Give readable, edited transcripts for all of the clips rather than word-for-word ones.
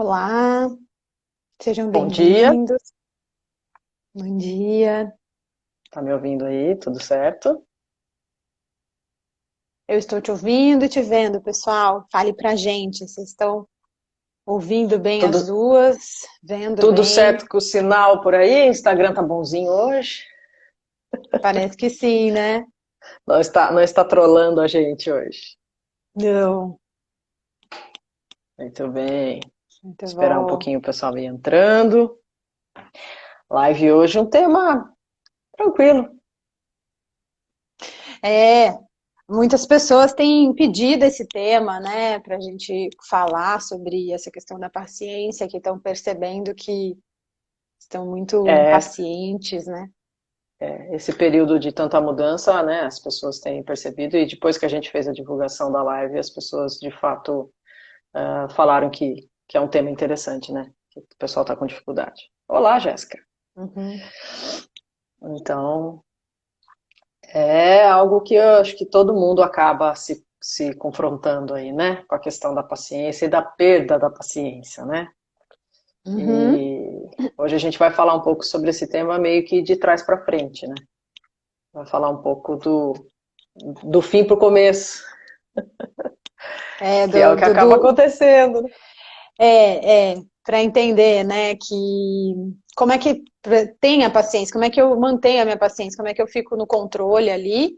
Olá, sejam Bom dia, bem-vindos. Bom dia. tá me ouvindo aí? Tudo certo? Eu estou te ouvindo e te vendo, pessoal. Fale pra gente. Vocês estão ouvindo bem as Tudo, duas, vendo tudo bem? certo com o sinal por aí? Instagram tá bonzinho hoje? Parece que sim, né? Não está trolando a gente hoje. Não. Muito bem. Muito Esperar um bom. pouquinho o pessoal ir entrando. Live hoje, um tema tranquilo. É, muitas pessoas têm pedido esse tema, né, para a gente falar sobre essa questão da paciência, que estão percebendo que estão muito É, impacientes, né? esse período de tanta mudança, né? As pessoas têm percebido, e depois que a gente fez a divulgação da live, as pessoas de fato falaram que é um tema interessante, né? Que o pessoal está com dificuldade. Olá, Jéssica. Uhum. Então, é algo que eu acho que todo mundo acaba se confrontando aí, né? Com a questão da paciência e da perda da paciência, né? Uhum. E hoje a gente vai falar um pouco sobre esse tema meio que de trás para frente, né? Vai falar um pouco do fim para o começo, É, que é o que acaba acontecendo, né? para entender, né, que como é que tem a paciência, como é que eu mantenho a minha paciência, como é que eu fico no controle ali,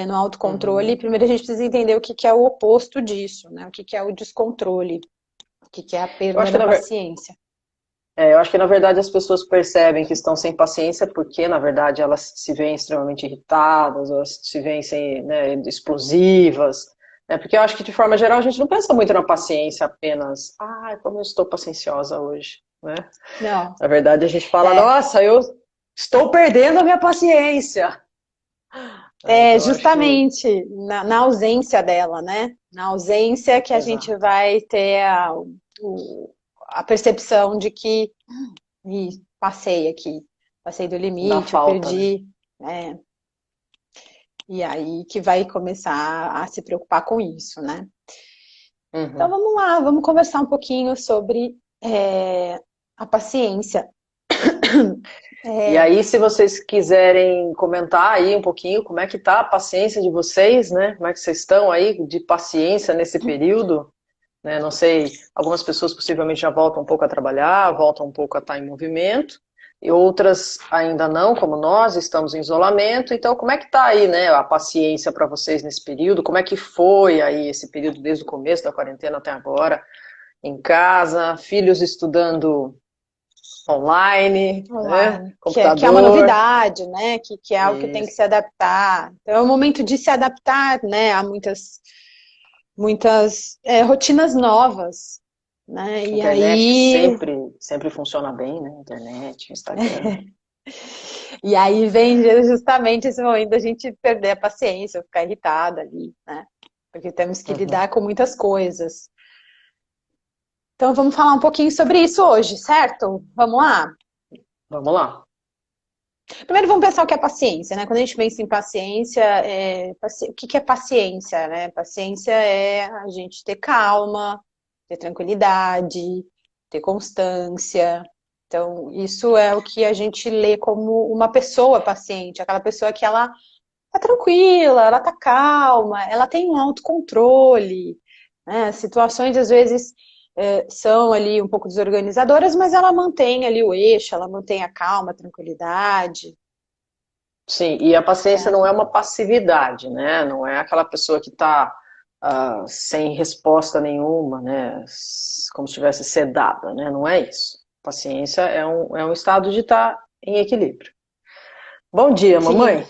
no autocontrole. Uhum. Primeiro a gente precisa entender o que que é o oposto disso, né, o que que é o descontrole, o que que é a Eu perda acho que da na, paciência. eu acho que na verdade as pessoas percebem que estão sem paciência porque na verdade elas se veem extremamente irritadas, ou se veem sem, né, explosivas, né? Porque eu acho que de forma geral a gente não pensa muito na paciência apenas, como eu estou pacienciosa hoje, né? Não, Na verdade a gente fala, é, nossa, eu estou perdendo a minha paciência. é Então eu acho que, justamente na ausência dela, né, na ausência que a gente exato, vai ter a percepção de que passei aqui, passei do da limite, eu falta, né? perdi, né? E aí que vai começar a se preocupar com isso, né? Então Uhum. vamos lá, vamos conversar um pouquinho sobre a paciência. E É, aí, se vocês quiserem comentar aí um pouquinho como é que tá a paciência de vocês, né? Como é que vocês estão aí de paciência nesse período, né? Não sei, algumas pessoas possivelmente já voltam um pouco a trabalhar, voltam um pouco a estar em movimento, e outras ainda não, como nós, estamos em isolamento. Então, como é que tá aí, né, a paciência para vocês nesse período? Como é que foi aí esse período desde o começo da quarentena até agora, em casa, filhos estudando online, né? online, que é uma Computador. novidade, né? Que é algo que tem que se Isso. adaptar. Então é o momento de se adaptar, né? A muitas rotinas novas, né? E Internet que aí sempre funciona bem, né? Internet, Instagram. E aí vem justamente esse momento da gente perder a paciência, ficar irritada ali, né? Porque temos que Uhum. lidar com muitas coisas. Então vamos falar um pouquinho sobre isso hoje, certo? Vamos lá? Vamos lá. Primeiro vamos pensar o que é paciência, né? Quando a gente pensa em paciência, o que que é paciência, né? Paciência é a gente ter calma, ter tranquilidade, ter constância. Então, isso é o que a gente lê como uma pessoa paciente, aquela pessoa que ela tá tranquila, ela tá calma, ela tem um autocontrole, né? As situações às vezes são ali um pouco desorganizadoras, mas ela mantém ali o eixo, ela mantém a calma, a tranquilidade. Sim, e a paciência É, não é uma passividade, né? Não é aquela pessoa que está sem resposta nenhuma, né? Como se estivesse sedada, né? Não é isso. Paciência é um estado de estar em equilíbrio. Bom dia, sim. mamãe.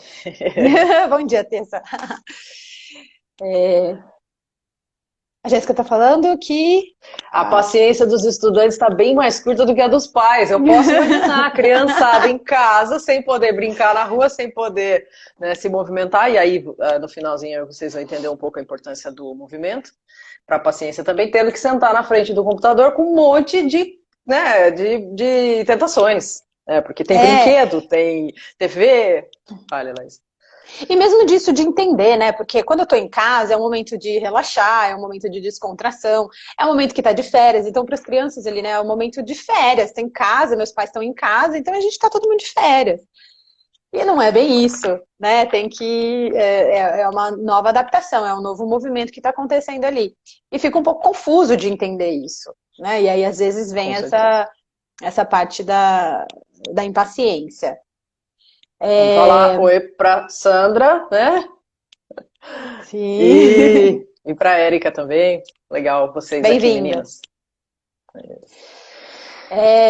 Bom dia, Tessa. A Jéssica tá falando que A paciência dos estudantes está bem mais curta do que a dos pais. Eu posso imaginar a criançada em casa, sem poder brincar na rua, sem poder, né, se movimentar. E aí, no finalzinho, vocês vão entender um pouco a importância do movimento. Para a paciência também, tendo que sentar na frente do computador com um monte de, né, de tentações. Né, porque tem é, brinquedo, tem TV. Olha, Laís. E mesmo disso de entender, né? Porque quando eu tô em casa é um momento de relaxar, é um momento de descontração, é um momento que tá de férias. Então, para as crianças ali, né? É um momento de férias. Tem casa, meus pais estão em casa, então a gente tá todo mundo de férias. E não é bem isso, né? Tem que. É uma nova adaptação, é um novo movimento que está acontecendo ali. E fica um pouco confuso de entender isso, né? E aí, às vezes, vem essa parte da impaciência. Vamos falar oi para Sandra, né? Sim. E para Érica também. Legal, vocês aqui, meninas.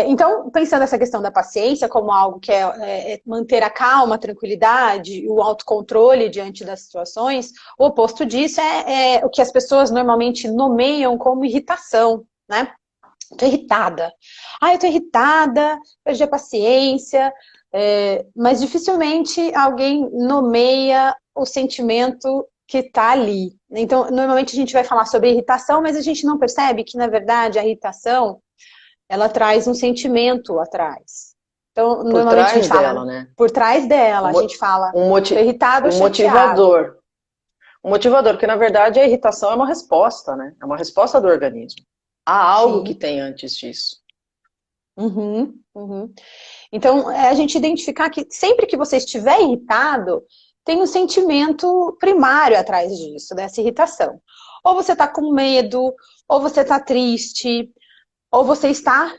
Então, pensando essa questão da paciência como algo que é manter a calma, a tranquilidade, o autocontrole diante das situações, o oposto disso é o que as pessoas normalmente nomeiam como irritação, né? Tô irritada. Eu tô irritada, perdi a paciência, mas dificilmente alguém nomeia o sentimento que tá ali. Então, normalmente a gente vai falar sobre irritação, mas a gente não percebe que, na verdade, a irritação ela traz um sentimento atrás. Então, normalmente a gente fala, né? Por trás dela, a gente fala, tô irritado ou chateado. Um motivador, porque na verdade a irritação é uma resposta, né? É uma resposta do organismo. Há algo que tem antes disso. Então, é a gente identificar que sempre que você estiver irritado, tem um sentimento primário atrás disso, dessa irritação. Ou você está com medo, ou você está triste, ou você está,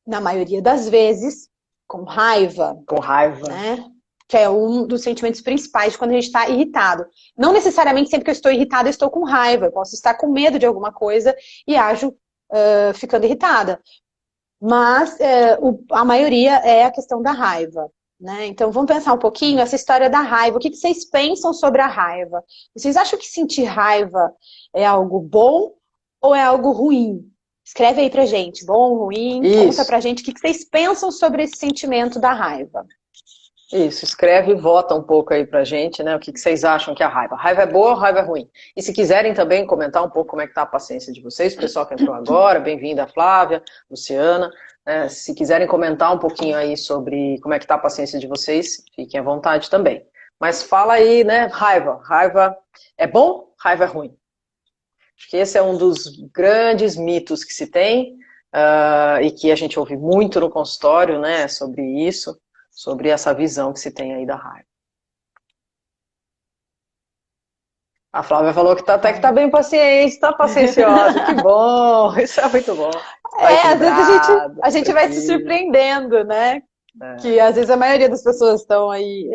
na maioria das vezes, com raiva. Com raiva. Né? Que é um dos sentimentos principais quando a gente está irritado. Não necessariamente sempre que eu estou irritada, eu estou com raiva. Eu posso estar com medo de alguma coisa e ajo ficando irritada. Mas a maioria é a questão da raiva. Né? Então vamos pensar um pouquinho essa história da raiva. O que vocês pensam sobre a raiva? Vocês acham que sentir raiva é algo bom ou é algo ruim? Escreve aí pra gente, bom, ruim, conta pra gente o que vocês pensam sobre esse sentimento da raiva. Isso, escreve e vota um pouco aí pra gente, né? O que vocês acham que é a raiva? Raiva é boa ou raiva é ruim? E se quiserem também comentar um pouco como é que tá a paciência de vocês, o pessoal que entrou agora, bem-vinda Flávia, Luciana, né? Se quiserem comentar um pouquinho aí sobre como é que tá a paciência de vocês, fiquem à vontade também. Mas fala aí, né? Raiva. Raiva é bom? Raiva é ruim? Acho que esse é um dos grandes mitos que se tem e que a gente ouve muito no consultório, né? Sobre isso. Sobre essa visão que se tem aí da raiva. A Flávia falou que até que tá bem paciente, tá pacienciosa, que bom, isso é muito bom. Às vezes a gente vai se surpreendendo, né? Que às vezes a maioria das pessoas estão aí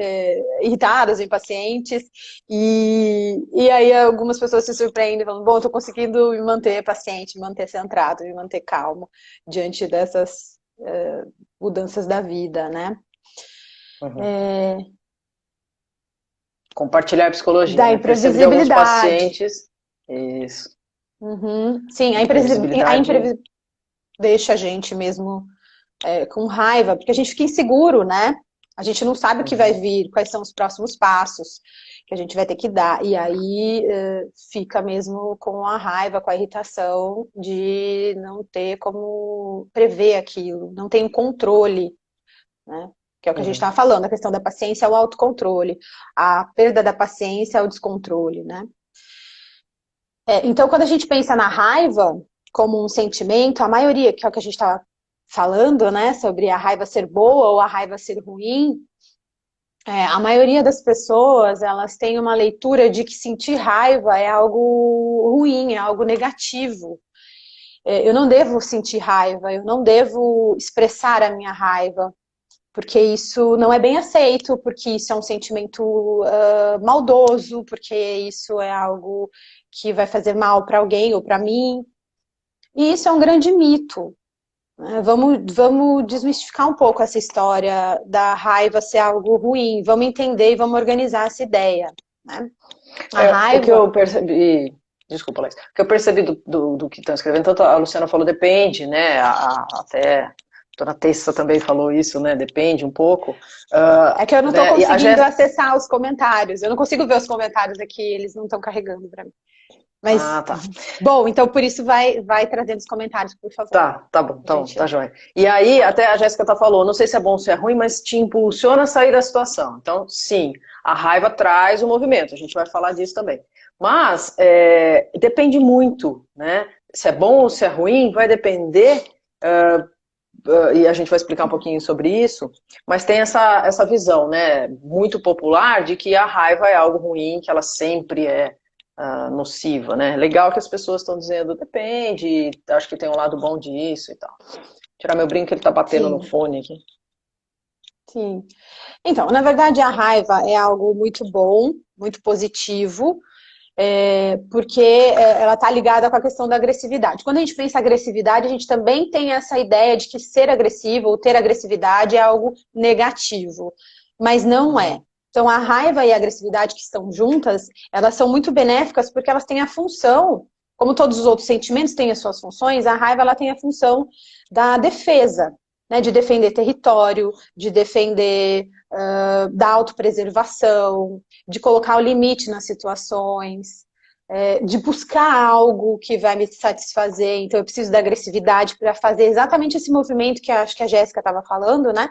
irritadas, impacientes, e aí algumas pessoas se surpreendem, falando, bom, eu tô conseguindo me manter paciente, me manter centrado, me manter calmo diante dessas mudanças da vida, né? Compartilhar a psicologia, da imprevisibilidade. Pacientes. Isso. Sim, a imprevisibilidade deixa a gente mesmo com raiva, porque a gente fica inseguro, né? A gente não sabe o que vai vir, quais são os próximos passos que a gente vai ter que dar. E aí fica mesmo com a raiva, com a irritação de não ter como prever aquilo, não tem um controle, né? Que é o que a gente estava falando, a questão da paciência é o autocontrole, a perda da paciência é o descontrole, né? Então, quando a gente pensa na raiva como um sentimento, a maioria, que é o que a gente estava falando, né, sobre a raiva ser boa ou a raiva ser ruim, a maioria das pessoas, elas têm uma leitura de que sentir raiva é algo ruim, é algo negativo. Eu não devo sentir raiva, eu não devo expressar a minha raiva, porque isso não é bem aceito, porque isso é um sentimento maldoso, porque isso é algo que vai fazer mal para alguém ou para mim. E isso é um grande mito. Né? Vamos desmistificar um pouco essa história da raiva ser algo ruim. Vamos entender e vamos organizar essa ideia. Né? A raiva... O que eu percebi... Desculpa, Laís. O que eu percebi do que estão escrevendo, tanto a Luciana falou, depende, né? Até... A Dona Tessa também falou isso, né? Depende um pouco. É que eu não estou conseguindo acessar os comentários. Eu não consigo ver os comentários aqui, eles não estão carregando para mim. Mas, Ah, tá. bom, então por isso vai trazendo os comentários, por favor. Tá bom, então, Gente, tá joia. E aí, até a Jéssica falou, não sei se é bom ou se é ruim, mas te impulsiona a sair da situação. Então, sim, a raiva traz o movimento, a gente vai falar disso também. Mas, depende muito, né? Se é bom ou se é ruim, vai depender, e a gente vai explicar um pouquinho sobre isso, mas tem essa visão, né, muito popular de que a raiva é algo ruim, que ela sempre é nociva, né? Legal que as pessoas estão dizendo, depende, acho que tem um lado bom disso e tal. Tirar meu brinco, ele tá batendo no sim, fone aqui. sim. Então, na verdade, a raiva é algo muito bom, muito positivo, porque ela está ligada com a questão da agressividade. Quando a gente pensa em agressividade, a gente também tem essa ideia de que ser agressivo ou ter agressividade é algo negativo, mas não é. Então, a raiva e a agressividade que estão juntas, elas são muito benéficas porque elas têm a função, como todos os outros sentimentos têm as suas funções, a raiva ela tem a função da defesa, né, de defender território, de defender da autopreservação, de colocar o limite nas situações, de buscar algo que vai me satisfazer. Então, eu preciso da agressividade para fazer exatamente esse movimento que acho que a Jéssica estava falando, né?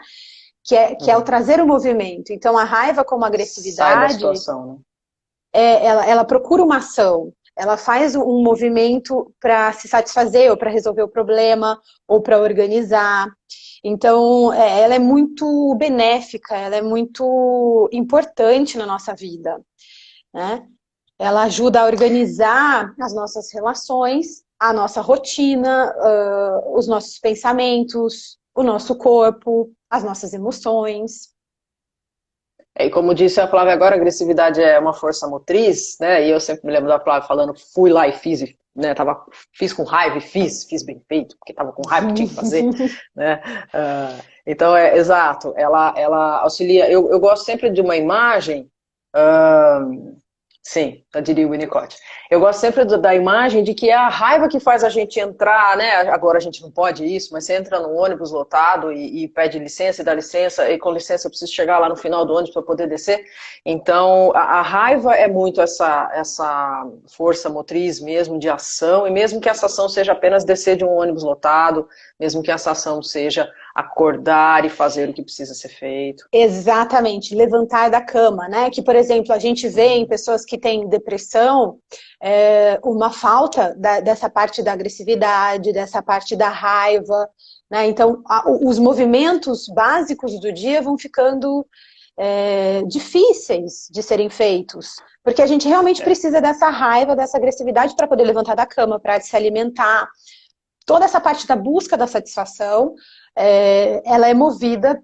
Que é o trazer o movimento. Então, a raiva como Sai da agressividade, situação, né? ela procura uma ação. Ela faz um movimento para se satisfazer, ou para resolver o problema, ou para organizar. Então, ela é muito benéfica, ela é muito importante na nossa vida, né? Ela ajuda a organizar as nossas relações, a nossa rotina, os nossos pensamentos, o nosso corpo, as nossas emoções. E como disse a Flávia agora, a agressividade é uma força motriz, né? E eu sempre me lembro da Flávia falando, fui lá e fiz, né? Fiz com raiva e fiz bem feito, porque estava com raiva que tinha que fazer, né? Então, exato, ela auxilia. Eu gosto sempre de uma imagem, sim, eu diria o Winnicott. Eu gosto sempre da imagem de que é a raiva que faz a gente entrar, né? Agora a gente não pode isso, mas você entra num ônibus lotado e pede licença e dá licença, e com licença eu preciso chegar lá no final do ônibus para poder descer. Então, a raiva é muito essa força motriz mesmo de ação, e mesmo que essa ação seja apenas descer de um ônibus lotado, mesmo que essa ação seja acordar e fazer o que precisa ser feito. Exatamente, levantar da cama, né? Que, por exemplo, a gente vê em pessoas que têm depressão uma falta dessa parte da agressividade, dessa parte da raiva, né? Então, os movimentos básicos do dia vão ficando difíceis de serem feitos, porque a gente realmente precisa dessa raiva, dessa agressividade para poder levantar da cama, para se alimentar. Toda essa parte da busca da satisfação, ela é movida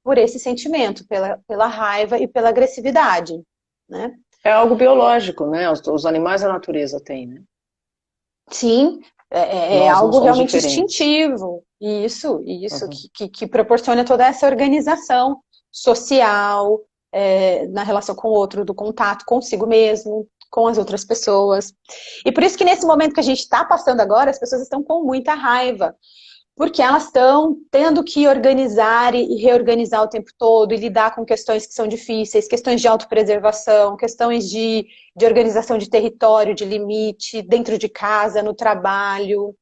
por esse sentimento, pela raiva e pela agressividade, né? É algo biológico, né? Os animais da natureza têm, né? Sim, é Nós não algo somos realmente diferentes. instintivo. Isso, Uhum. que proporciona toda essa organização social, na relação com o outro, do contato consigo mesmo, com as outras pessoas. E por isso que nesse momento que a gente está passando agora, as pessoas estão com muita raiva, porque elas estão tendo que organizar e reorganizar o tempo todo e lidar com questões que são difíceis, questões de autopreservação, questões de organização de território, de limite, dentro de casa, no trabalho.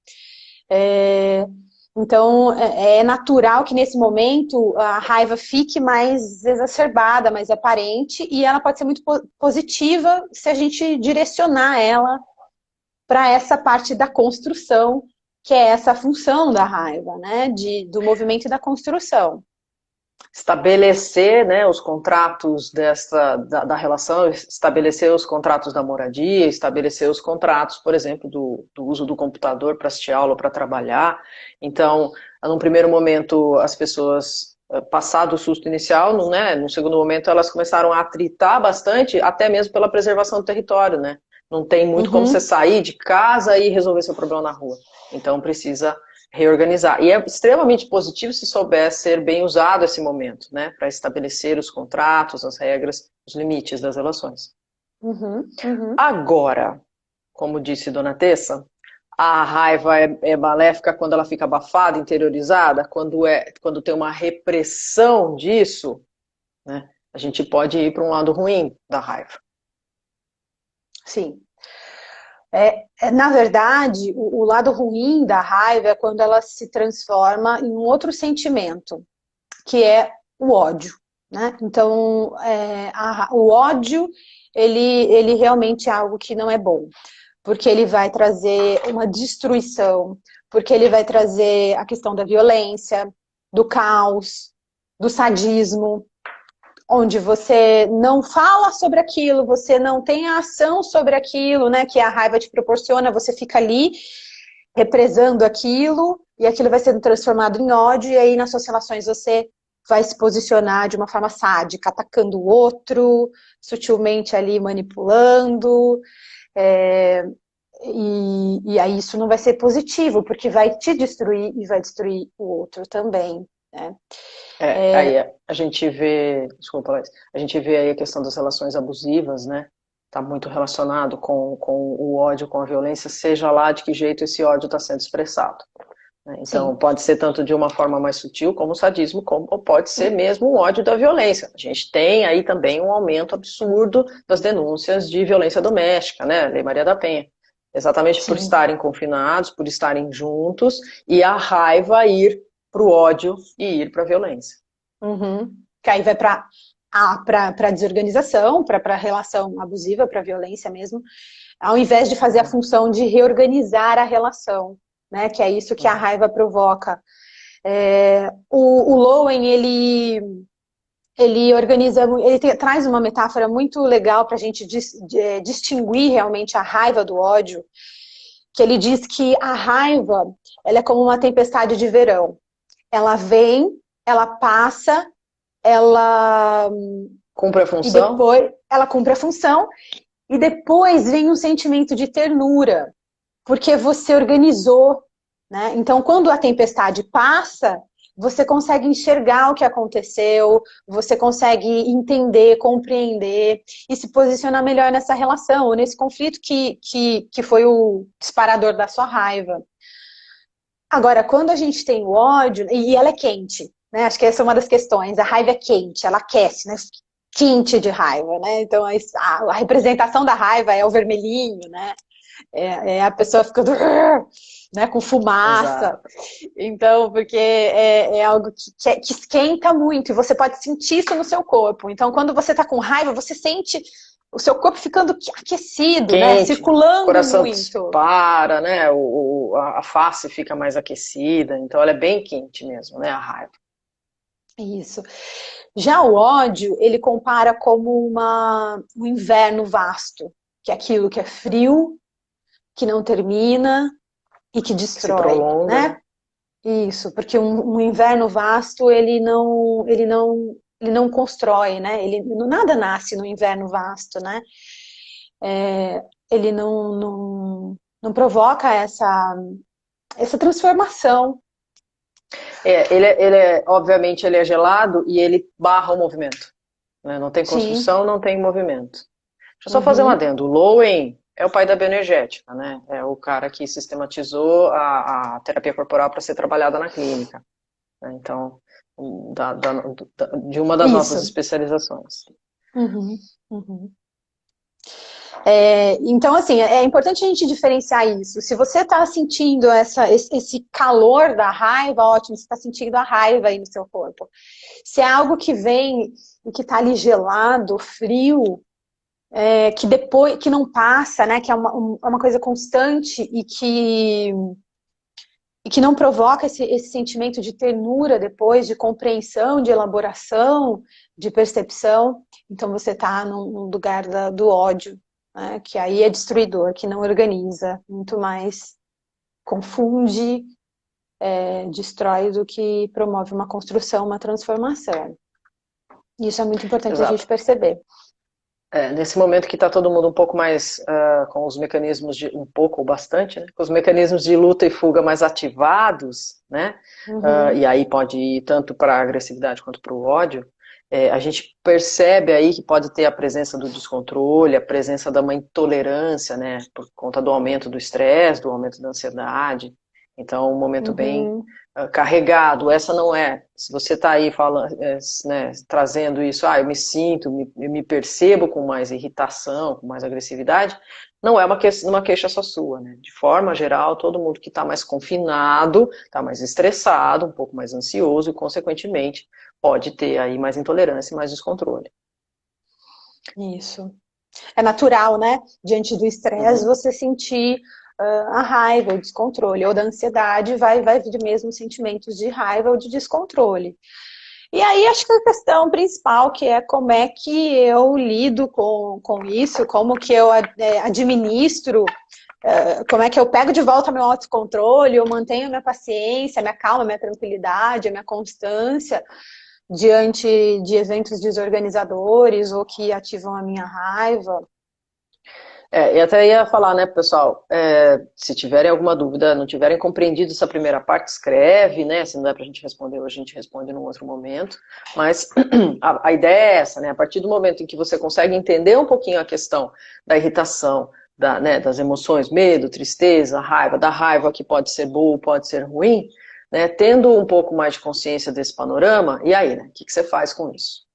Então, é natural que nesse momento a raiva fique mais exacerbada, mais aparente, e ela pode ser muito positiva se a gente direcionar ela para essa parte da construção, que é essa função da raiva, né? Do movimento e da construção. Estabelecer, né, os contratos da relação, estabelecer os contratos da moradia, estabelecer os contratos, por exemplo, do uso do computador para assistir aula ou para trabalhar. Então, num primeiro momento, as pessoas, passado o susto inicial, né, no segundo momento, elas começaram a atritar bastante, até mesmo pela preservação do território, né? Não tem muito como você sair de casa e resolver seu problema na rua. Então, precisa reorganizar. E é extremamente positivo se souber ser bem usado esse momento, né, para estabelecer os contratos, as regras, os limites das relações. Agora, como disse Dona Tessa, a raiva é maléfica quando ela fica abafada, interiorizada, quando tem uma repressão disso, né, a gente pode ir para um lado ruim da raiva. Sim. Na verdade, o lado ruim da raiva é quando ela se transforma em um outro sentimento, que é o ódio, né? Então, o ódio, ele realmente é algo que não é bom, porque ele vai trazer uma destruição, porque ele vai trazer a questão da violência, do caos, do sadismo, onde você não fala sobre aquilo, você não tem a ação sobre aquilo, né, que a raiva te proporciona, você fica ali represando aquilo, e aquilo vai sendo transformado em ódio, e aí nas suas relações você vai se posicionar de uma forma sádica, atacando o outro, sutilmente ali manipulando, e aí isso não vai ser positivo, porque vai te destruir e vai destruir o outro também, né? Aí a gente vê, desculpa, Laís, a gente vê aí a questão das relações abusivas, né? Está muito relacionado com o ódio, com a violência, seja lá de que jeito esse ódio está sendo expressado. Né? Então, Sim. pode ser tanto de uma forma mais sutil, como o sadismo, como pode ser mesmo o ódio da violência. A gente tem aí também um aumento absurdo das denúncias de violência doméstica, né? Lei Maria da Penha. Exatamente por Sim. estarem confinados, por estarem juntos, e a raiva ir para o ódio e ir para a violência. Uhum. Que aí vai para a desorganização, para a relação abusiva, para a violência mesmo, ao invés de fazer a função de reorganizar a relação, né? Que é isso que a raiva provoca. O Lowen, ele organiza, traz uma metáfora muito legal para a gente distinguir realmente a raiva do ódio, que ele diz que a raiva, ela é como uma tempestade de verão. Ela vem, ela passa, ela cumpre a e função. depois ela cumpre a função e depois vem um sentimento de ternura, porque você organizou, né? Então, quando a tempestade passa, você consegue enxergar o que aconteceu, você consegue entender, compreender e se posicionar melhor nessa relação, ou nesse conflito que foi o disparador da sua raiva. Agora, quando a gente tem o ódio, e ela é quente, né? Acho que essa é uma das questões. A raiva é quente, ela aquece, né? Quente de raiva, né? Então a representação da raiva é o vermelhinho, né? É a pessoa ficando né, com fumaça. Exato. Então, porque é algo que esquenta muito e você pode sentir isso no seu corpo. Então, quando você está com raiva, você sente o seu corpo ficando aquecido, né? Quente, o Circulando coração muito. dispara, né? A face fica mais aquecida, então ela é bem quente mesmo, né? A raiva. Isso. Já o ódio, ele compara como um inverno vasto, que é aquilo que é frio, que não termina e que Que se destrói, prolonga, né? né? Isso, porque um inverno vasto, ele não constrói, né? Nada nasce no inverno vasto, né? Ele não provoca essa transformação. Obviamente, ele é gelado e ele barra o movimento. Né? Não tem Sim. construção, não tem movimento. Deixa eu só fazer um Uhum. adendo. O Lowen é o pai da bioenergética, né? É o cara que sistematizou a terapia corporal para ser trabalhada na clínica. Né? Então, de uma das nossas Isso. especializações. Uhum. Uhum. Então, assim, é importante a gente diferenciar isso. Se você está sentindo esse calor da raiva, ótimo, você está sentindo a raiva aí no seu corpo. Se é algo que vem e que está ali gelado, frio, que depois que não passa, né? Que é uma coisa constante e que não provoca esse sentimento de ternura depois, de compreensão, de elaboração, de percepção, então você está num lugar do ódio, né, que aí é destruidor, que não organiza, muito mais confunde, destrói do que promove uma construção, uma transformação. Isso é muito importante a gente Exato. perceber. Nesse momento que está todo mundo um pouco mais com os mecanismos um pouco ou bastante, né, com os mecanismos de luta e fuga mais ativados, né, Uhum. e aí pode ir tanto para a agressividade quanto para o ódio, a gente percebe aí que pode ter a presença do descontrole, a presença de uma intolerância, né, por conta do aumento do estresse, do aumento da ansiedade. Então, um momento bem Uhum. carregado. Essa não é. Se você está aí falando, né, trazendo isso, eu me sinto, eu me percebo com mais irritação, com mais agressividade, não é uma queixa só sua, né? De forma geral, todo mundo que está mais confinado, está mais estressado, um pouco mais ansioso e, consequentemente, pode ter aí mais intolerância e mais descontrole. Isso. É natural, né? Diante do estresse, Uhum. você sentir a raiva, o descontrole, ou da ansiedade, vai vir mesmo sentimentos de raiva ou de descontrole. E aí, acho que a questão principal, que é como é que eu lido com isso, como que eu administro, como é que eu pego de volta meu autocontrole, eu mantenho a minha paciência, a minha calma, a minha tranquilidade, a minha constância, diante de eventos desorganizadores ou que ativam a minha raiva. E até ia falar, né, pessoal, se tiverem alguma dúvida, não tiverem compreendido essa primeira parte, escreve, né, se não der pra gente responder hoje, a gente responde num outro momento, mas a ideia é essa, né, a partir do momento em que você consegue entender um pouquinho a questão da irritação, né, das emoções, medo, tristeza, raiva, da raiva que pode ser boa, pode ser ruim, né, tendo um pouco mais de consciência desse panorama, e aí, né, o que você faz com isso?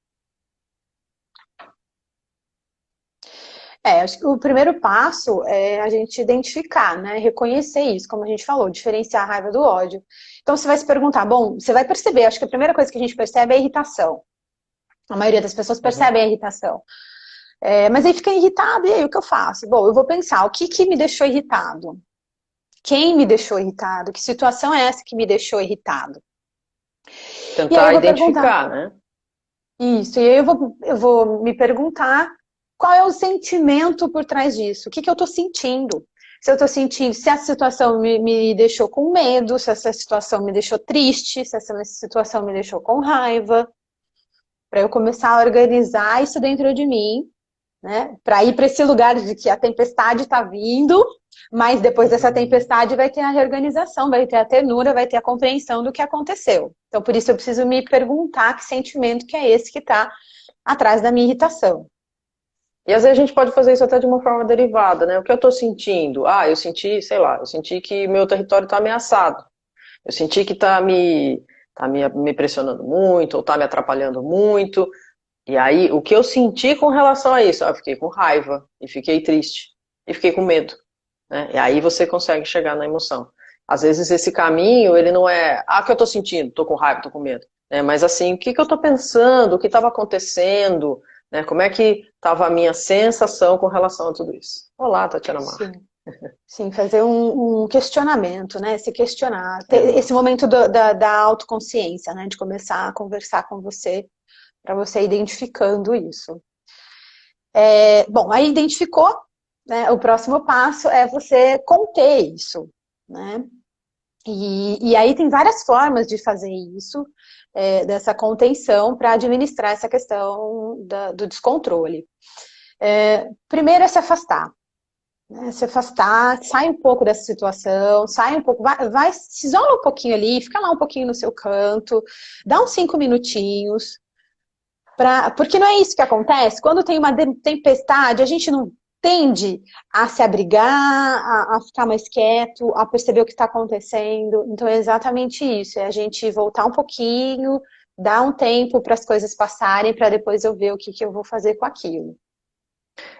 Acho que o primeiro passo é a gente identificar, né? Reconhecer isso, como a gente falou, diferenciar a raiva do ódio. Então você vai se perguntar, bom, você vai perceber, acho que a primeira coisa que a gente percebe é a irritação. A maioria das pessoas Uhum. percebe a irritação. Mas aí fica irritado, e aí o que eu faço? Bom, eu vou pensar, o que me deixou irritado? Quem me deixou irritado? Que situação é essa que me deixou irritado? E aí eu Tentar vou perguntar, identificar, né? isso, e aí eu vou me perguntar qual é o sentimento por trás disso, o que eu estou sentindo. Se eu estou sentindo, se a situação me deixou com medo, se essa situação me deixou triste, se essa situação me deixou com raiva, para eu começar a organizar isso dentro de mim, né? Para ir para esse lugar de que a tempestade está vindo, mas depois dessa Uhum. tempestade vai ter a reorganização, vai ter a ternura, vai ter a compreensão do que aconteceu. Então, por isso eu preciso me perguntar que sentimento que é esse que está atrás da minha irritação. E às vezes a gente pode fazer isso até de uma forma derivada, né? O que eu estou sentindo? Eu senti, sei lá, eu senti que meu território está ameaçado. Eu senti que me pressionando muito, ou está me atrapalhando muito. E aí, o que eu senti com relação a isso? Eu fiquei com raiva, e fiquei triste, e fiquei com medo, né? E aí você consegue chegar na emoção. Às vezes esse caminho, ele não é, o que eu estou sentindo? Estou com raiva, estou com medo. Mas assim, o que eu estou pensando? O que estava acontecendo? Né? Como é que estava a minha sensação com relação a tudo isso? Olá, Tatiana Mar. Sim, sim, fazer um questionamento, né? Se questionar, ter esse Exato. momento da autoconsciência, né? De começar a conversar com você, para você identificando isso. Bom, aí identificou, né? O próximo passo é você conter isso, né? E aí tem várias formas de fazer isso, dessa contenção, para administrar essa questão do descontrole. Primeiro é se afastar, né? Se afastar, sai um pouco dessa situação, sai um pouco, vai, se isola um pouquinho ali, fica lá um pouquinho no seu canto, dá uns 5 minutinhos, porque não é isso que acontece. Quando tem uma tempestade, a gente não tende a se abrigar, a ficar mais quieto, a perceber o que está acontecendo. Então é exatamente isso, é a gente voltar um pouquinho, dar um tempo para as coisas passarem, para depois eu ver o que eu vou fazer com aquilo.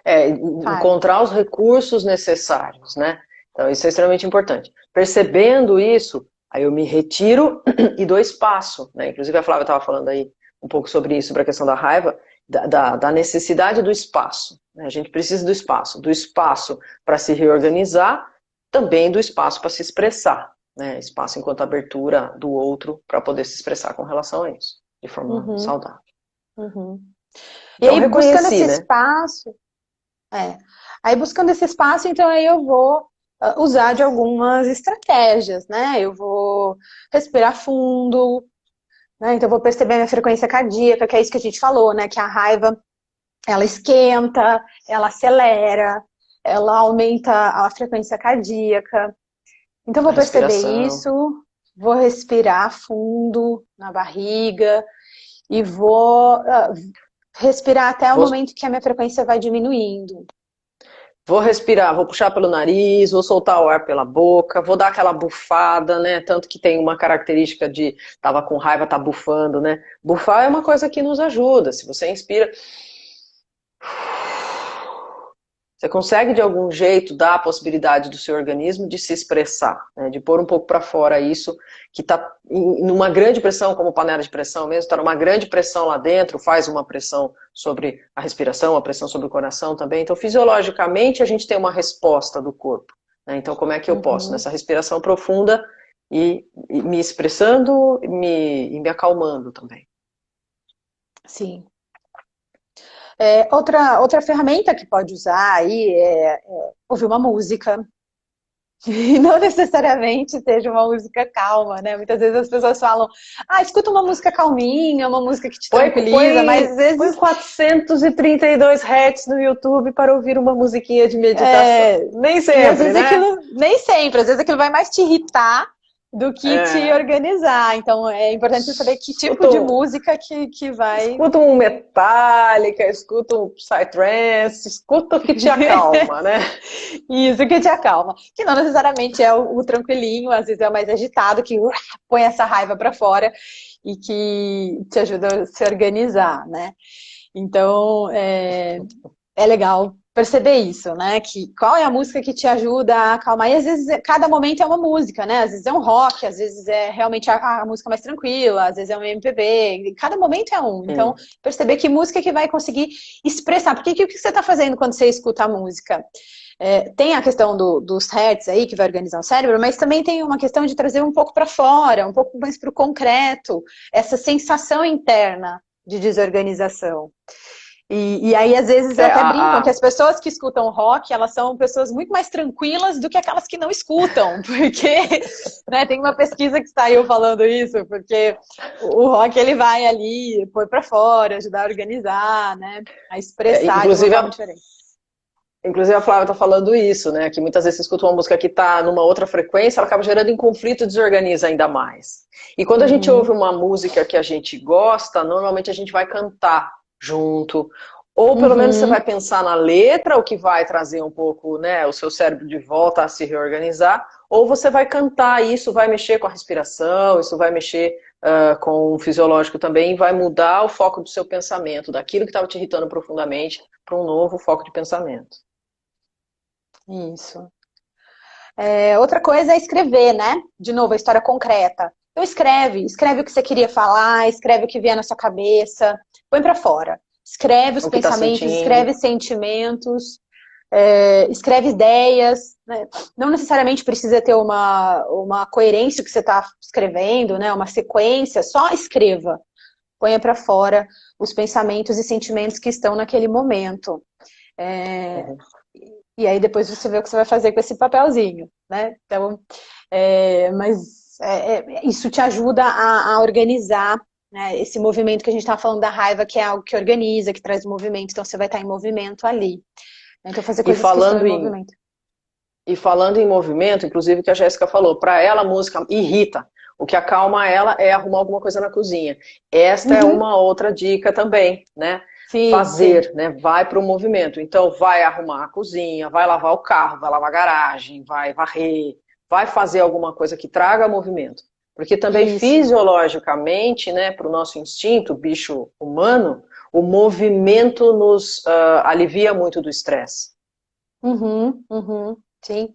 Fale. Encontrar os recursos necessários, né? Então, isso é extremamente importante. Percebendo isso, aí eu me retiro e dou espaço, né? Inclusive, a Flávia estava falando aí um pouco sobre isso, sobre a questão da raiva, da necessidade do espaço, né? A gente precisa do espaço para se reorganizar, também do espaço para se expressar, né? Espaço enquanto abertura do outro para poder se expressar com relação a isso, de forma Uhum, saudável. uhum. E Então, aí, buscando reconheci, esse né? espaço, É. Aí buscando esse espaço, então aí eu vou usar de algumas estratégias, né? Eu vou respirar fundo, né? Então eu vou perceber a minha frequência cardíaca, que é isso que a gente falou, né? Que a raiva, ela esquenta, ela acelera, ela aumenta a frequência cardíaca. Então eu A vou perceber respiração. isso, vou respirar fundo na barriga e vou respirar até o Vou momento que a minha frequência vai diminuindo. Vou respirar, vou puxar pelo nariz, vou soltar o ar pela boca, vou dar aquela bufada, né? Tanto que tem uma característica de tava com raiva, tá bufando, né? Bufar é uma coisa que nos ajuda. Se você inspira, você consegue de algum jeito dar a possibilidade do seu organismo de se expressar, né? De pôr um pouco para fora isso que está numa grande pressão, como panela de pressão mesmo, está numa grande pressão lá dentro, faz uma pressão sobre a respiração, a pressão sobre o coração também. Então, fisiologicamente, a gente tem uma resposta do corpo, né? Então, como é que eu posso? Nessa respiração profunda e me expressando e me acalmando também. Sim. Outra ferramenta que pode usar aí é ouvir uma música. E não necessariamente seja uma música calma, né? Muitas vezes as pessoas falam, escuta uma música calminha, uma música que te tranquiliza, mas às vezes... Põe 432 Hz no YouTube para ouvir uma musiquinha de meditação. Nem sempre, às vezes né? Nem sempre, às vezes aquilo vai mais te irritar do que te organizar. Então é importante saber que tipo de música que vai... Escuta um Metallica, escuta um Psytrance, escuta o que te acalma, né? Isso, que te acalma. Que não necessariamente é o tranquilinho, às vezes é o mais agitado, que põe essa raiva para fora e que te ajuda a se organizar, né? Então, é legal perceber isso, né? Que qual é a música que te ajuda a acalmar? E às vezes cada momento é uma música, né? Às vezes é um rock, às vezes é realmente a música mais tranquila, às vezes é um MPB, cada momento é um. Então, perceber que música que vai conseguir expressar. Porque o que você está fazendo quando você escuta a música? Tem a questão dos hertz aí, que vai organizar o cérebro, mas também tem uma questão de trazer um pouco para fora, um pouco mais para o concreto, essa sensação interna de desorganização. E aí, às vezes, até brincam que as pessoas que escutam rock, elas são pessoas muito mais tranquilas do que aquelas que não escutam, porque né, tem uma pesquisa que saiu falando isso, porque o rock, ele vai ali, pôr para fora, ajudar a organizar, né, a expressar de uma forma diferente. Inclusive a Flávia está falando isso, né, que muitas vezes você escuta uma música que está numa outra frequência, ela acaba gerando em conflito e desorganiza ainda mais. E quando a gente ouve uma música que a gente gosta, normalmente a gente vai cantar junto, ou pelo menos você vai pensar na letra, o que vai trazer um pouco, né, o seu cérebro de volta a se reorganizar, ou você vai cantar, e isso vai mexer com a respiração, isso vai mexer com o fisiológico também, e vai mudar o foco do seu pensamento, daquilo que estava te irritando profundamente, para um novo foco de pensamento. Isso. Outra coisa é escrever, né? De novo, a história concreta. Então escreve o que você queria falar, escreve o que vier na sua cabeça, põe pra fora. Escreve os pensamentos, escreve sentimentos, escreve ideias, né? Não necessariamente precisa ter uma coerência que você está escrevendo, né? Uma sequência, só escreva. Ponha pra fora os pensamentos e sentimentos que estão naquele momento. E aí depois você vê o que você vai fazer com esse papelzinho, né? Então, isso te ajuda a organizar, né, esse movimento que a gente estava falando da raiva, que é algo que organiza, que traz movimento, então você vai estar em movimento ali. Então fazer coisas que estão em movimento. E falando em movimento, inclusive o que a Jéssica falou, para ela a música irrita. O que acalma ela é arrumar alguma coisa na cozinha. Esta é uma outra dica também, né? Sim, fazer, né? Vai para o movimento. Então, vai arrumar a cozinha, vai lavar o carro, vai lavar a garagem, vai varrer, vai fazer alguma coisa que traga movimento. Porque também fisiologicamente, né, para o nosso instinto, bicho humano, o movimento nos alivia muito do estresse. Sim.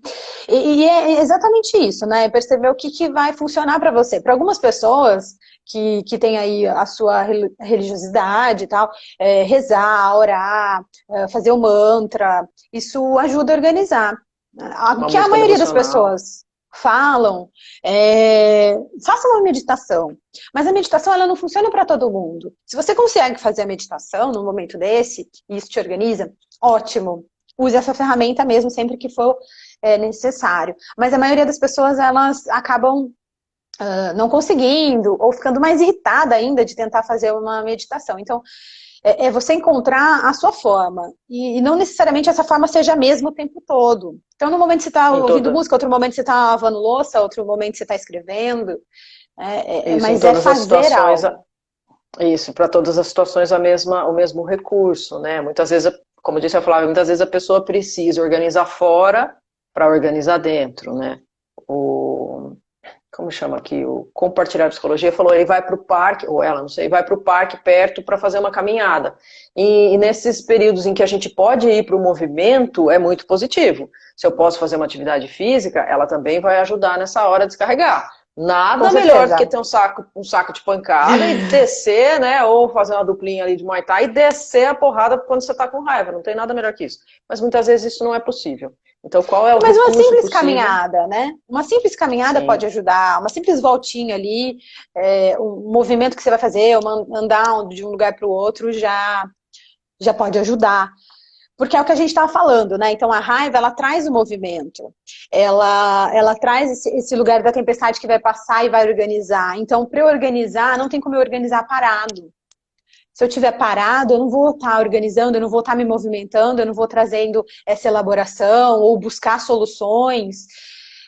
E é exatamente isso, né? Perceber o que vai funcionar para você. Para algumas pessoas que têm aí a sua religiosidade e tal, rezar, orar, fazer o mantra, isso ajuda a organizar. O que a maioria das pessoas falam, faça uma meditação. Mas a meditação, ela não funciona para todo mundo. Se você consegue fazer a meditação num momento desse, e isso te organiza, ótimo. Use essa ferramenta mesmo sempre que for necessário. Mas a maioria das pessoas, elas acabam não conseguindo, ou ficando mais irritada ainda de tentar fazer uma meditação. Então, é você encontrar a sua forma. E não necessariamente essa forma seja a mesma o tempo todo. Então, no momento que você está ouvindo música, outro momento você está lavando louça, outro momento você está escrevendo. Mas é fazer algo. Isso, para todas as situações o mesmo recurso, né? Muitas vezes como disse a Flávia, muitas vezes a pessoa precisa organizar fora para organizar dentro, né? Como chama aqui? O Compartilhar Psicologia falou, ele vai para o parque, ou ela, não sei, vai para o parque perto para fazer uma caminhada. E nesses períodos em que a gente pode ir para o movimento, é muito positivo. Se eu posso fazer uma atividade física, ela também vai ajudar nessa hora a descarregar. Nada melhor do que ter um saco de pancada e descer, né? Ou fazer uma duplinha ali de Muay Thai e descer a porrada quando você está com raiva. Não tem nada melhor que isso. Mas muitas vezes isso não é possível. Então, qual é o Mas uma recurso simples possível? caminhada, né? Uma simples caminhada Sim. pode ajudar, uma simples voltinha ali, um movimento que você vai fazer, andar de um lugar para o outro já pode ajudar. Porque é o que a gente estava falando, né? Então a raiva, ela traz o movimento. Ela traz esse lugar da tempestade que vai passar e vai organizar. Então, para eu organizar, não tem como eu organizar parado. Se eu estiver parado, eu não vou estar organizando, eu não vou estar me movimentando, eu não vou trazendo essa elaboração ou buscar soluções.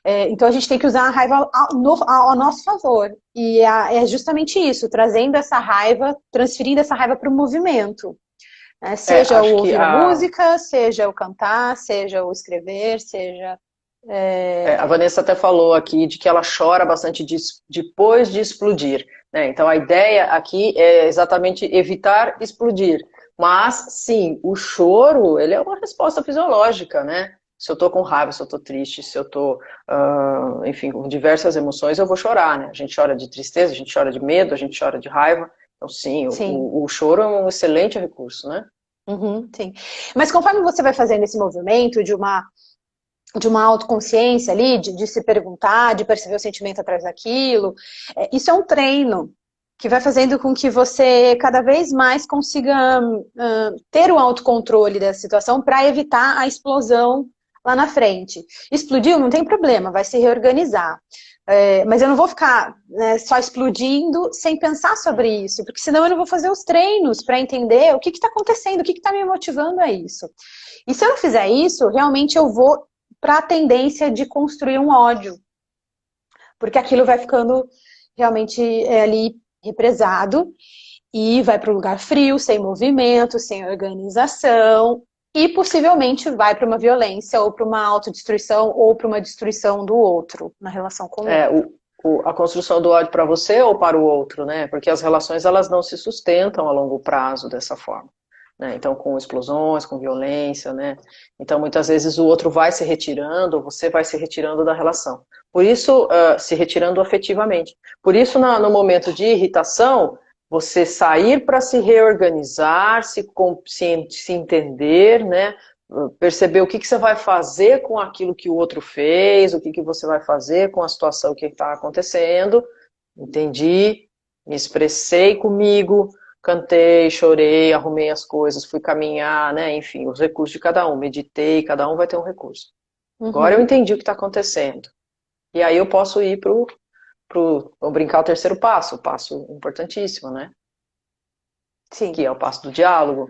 Então a gente tem que usar a raiva ao nosso favor. E é justamente isso, trazendo essa raiva, transferindo essa raiva para o movimento. Seja o ouvir a música, seja o cantar, seja o escrever, seja... A Vanessa até falou aqui de que ela chora bastante depois de explodir, né? Então a ideia aqui é exatamente evitar explodir. Mas, sim, o choro, ele é uma resposta fisiológica, né? Se eu tô com raiva, se eu tô triste, se eu tô, enfim, com diversas emoções, eu vou chorar, né? A gente chora de tristeza, a gente chora de medo, a gente chora de raiva. Então, sim, o choro é um excelente recurso, né? Uhum, sim. Mas conforme você vai fazendo esse movimento de uma autoconsciência ali, de se perguntar, de perceber o sentimento atrás daquilo, isso é um treino que vai fazendo com que você cada vez mais consiga ter o autocontrole da situação para evitar a explosão lá na frente. Explodiu, não tem problema, vai se reorganizar. Mas eu não vou ficar, né, só explodindo sem pensar sobre isso, porque senão eu não vou fazer os treinos para entender o que está acontecendo, o que está me motivando a isso. E se eu não fizer isso, realmente eu vou para a tendência de construir um ódio, porque aquilo vai ficando realmente ali represado e vai para um lugar frio, sem movimento, sem organização, e possivelmente vai para uma violência, ou para uma autodestruição, ou para uma destruição do outro, na relação com o outro. A construção do ódio para você ou para o outro, né? Porque as relações, elas não se sustentam a longo prazo dessa forma, né? Então, com explosões, com violência, né? Então, muitas vezes o outro vai se retirando, ou você vai se retirando da relação. Por isso, se retirando afetivamente. Por isso, no momento de irritação, você sair para se reorganizar, se entender, né? Perceber o que você vai fazer com aquilo que o outro fez, o que você vai fazer com a situação que está acontecendo. Entendi, me expressei comigo, cantei, chorei, arrumei as coisas, fui caminhar, né? Enfim, os recursos de cada um, meditei, cada um vai ter um recurso. Agora eu entendi o que está acontecendo. E aí eu posso ir vamos brincar, o terceiro passo, o passo importantíssimo, né? Sim. Que é o passo do diálogo.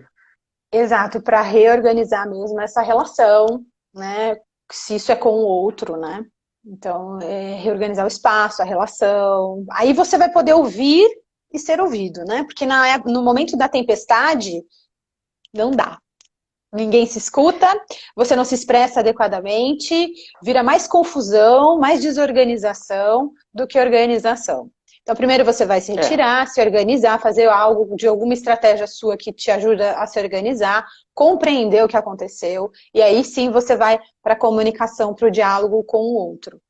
Exato, para reorganizar mesmo essa relação, né? Se isso é com o outro, né? Então, reorganizar o espaço, a relação. Aí você vai poder ouvir e ser ouvido, né? Porque no momento da tempestade, não dá. Ninguém se escuta, você não se expressa adequadamente, vira mais confusão, mais desorganização do que organização. Então, primeiro você vai se retirar, se organizar, fazer algo de alguma estratégia sua que te ajuda a se organizar, compreender o que aconteceu, e aí sim você vai para a comunicação, para o diálogo com o outro.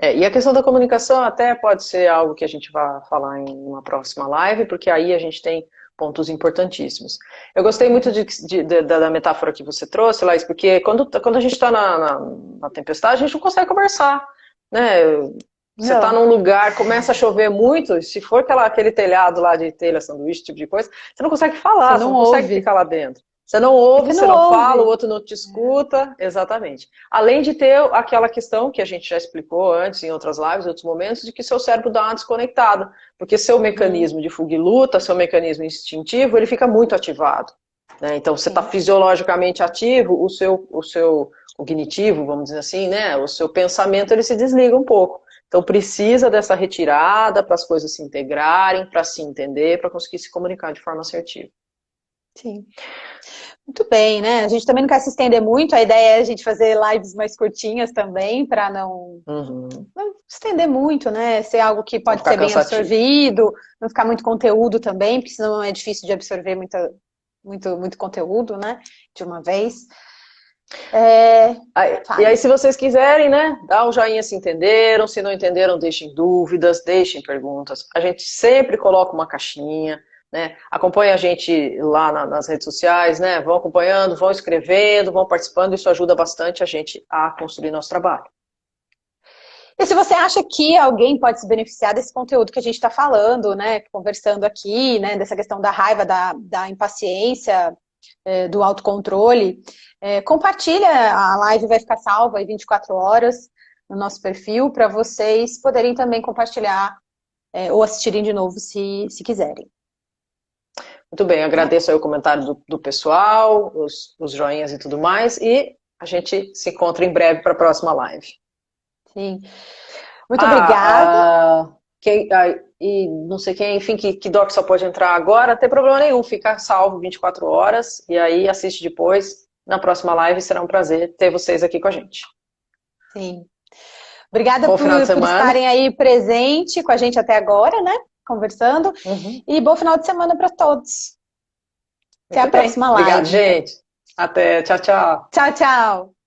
E a questão da comunicação até pode ser algo que a gente vai falar em uma próxima live, porque aí a gente tem pontos importantíssimos. Eu gostei muito da metáfora que você trouxe, Laís, porque quando a gente está na tempestade, a gente não consegue conversar, né? Você está num lugar, começa a chover muito, se for aquele telhado lá de telha, sanduíche, tipo de coisa, você não consegue falar, você não consegue ficar lá dentro. Você não ouve, você não fala, o outro não te escuta. Exatamente. Além de ter aquela questão que a gente já explicou antes, em outras lives, em outros momentos, de que seu cérebro dá uma desconectada. Porque seu mecanismo de fuga e luta, seu mecanismo instintivo, ele fica muito ativado, né? Então, você está fisiologicamente ativo, o seu cognitivo, vamos dizer assim, né? O seu pensamento, ele se desliga um pouco. Então, precisa dessa retirada para as coisas se integrarem, para se entender, para conseguir se comunicar de forma assertiva. Sim. Muito bem, né? A gente também não quer se estender muito, a ideia é a gente fazer lives mais curtinhas também, para Uhum. não estender muito, né? Ser algo que Não pode ficar ser bem cansativo. absorvido, não ficar muito conteúdo também, porque senão é difícil de absorver muito conteúdo, né? De uma vez. E aí, Fale. se vocês quiserem, né, dá um joinha se entenderam, se não entenderam, deixem dúvidas, deixem perguntas. A gente sempre coloca uma caixinha, né? Acompanha a gente lá nas redes sociais, né? Vão acompanhando, vão escrevendo, vão participando, isso ajuda bastante a gente a construir nosso trabalho. E se você acha que alguém pode se beneficiar desse conteúdo que a gente está falando, né? Conversando aqui, né? Dessa questão da raiva, da impaciência, do autocontrole, compartilha, a live vai ficar salva em 24 horas no nosso perfil para vocês poderem também compartilhar ou assistirem de novo se quiserem. Muito bem, Né? agradeço aí o comentário do pessoal, os joinhas e tudo mais, e a gente se encontra em breve para a próxima live. Sim. Muito obrigada. E não sei quem, enfim, que doc só pode entrar agora, não tem problema nenhum, fica salvo 24 horas e aí assiste depois. Na próxima live será um prazer ter vocês aqui com a gente. Sim. Obrigada Bom final de por semana. estarem aí presente com a gente até agora, né? Conversando. Uhum. E bom final de semana para todos. Até a Muito bem. próxima Obrigado, live. gente. Até. Tchau, tchau. Tchau, tchau.